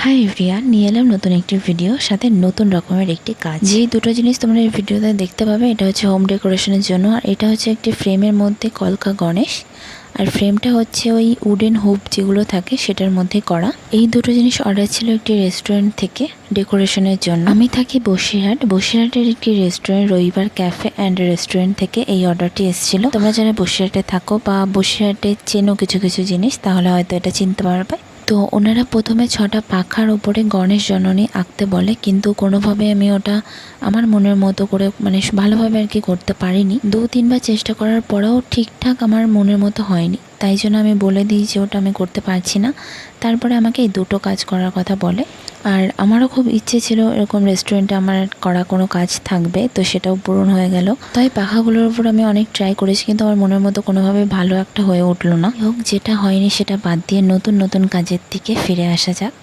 Hi everyone, নিয়ে এলাম নতুন একটি ভিডিও, সাথে নতুন রকমের একটি কাজ। যেই দুটো জিনিস তোমরা এই ভিডিওতে দেখতে পাবে, এটা হচ্ছে হোম ডেকোরেশনের জন্য। আর এটা হচ্ছে একটি ফ্রেমের মধ্যে কলকা গণেশ, আর ফ্রেমটা হচ্ছে ওই উডেন হুপ যেগুলো থাকে সেটার মধ্যে করা। এই দুটো জিনিস অর্ডার ছিল একটি রেস্টুরেন্ট থেকে ডেকোরেশনের জন্য। আমি থাকি বসিরহাটের একটি রেস্টুরেন্ট রবিবার ক্যাফে অ্যান্ড রেস্টুরেন্ট থেকে এই অর্ডারটি এসেছিল। তোমরা যারা বসিরহাটে থাকো বা বসিরহাটে চেনো কিছু কিছু জিনিস, তাহলে হয়তো এটা চিনতে পারবে। তো ওনারা প্রথমে 6টা পাখার ওপরে গণেশ জননী আঁকতে বলে, কিন্তু কোনোভাবে আমি ওটা আমার মনের মতো করে ভালোভাবে আর কি করতে পারিনি। 2-3বার চেষ্টা করার পরেও ঠিকঠাক আমার মনের মতো হয়নি, তাই জন্য আমি বলে দিই যে ওটা আমি করতে পারছি না। তারপরে আমাকে এই দুটো কাজ করার কথা বলে। আর আমারও খুব ইচ্ছে ছিল এরকম রেস্টুরেন্টে আমার করা কোনো কাজ থাকবে, তো সেটাও পূরণ হয়ে গেল। তাই পাখাগুলোর উপর আমি অনেক ট্রাই করেছি, কিন্তু আমার মনের মতো কোনোভাবে ভালো একটা হয়ে উঠলো না। হোক, যেটা হয়নি সেটা বাদ দিয়ে নতুন নতুন কাজের দিকে ফিরে আসা যাক।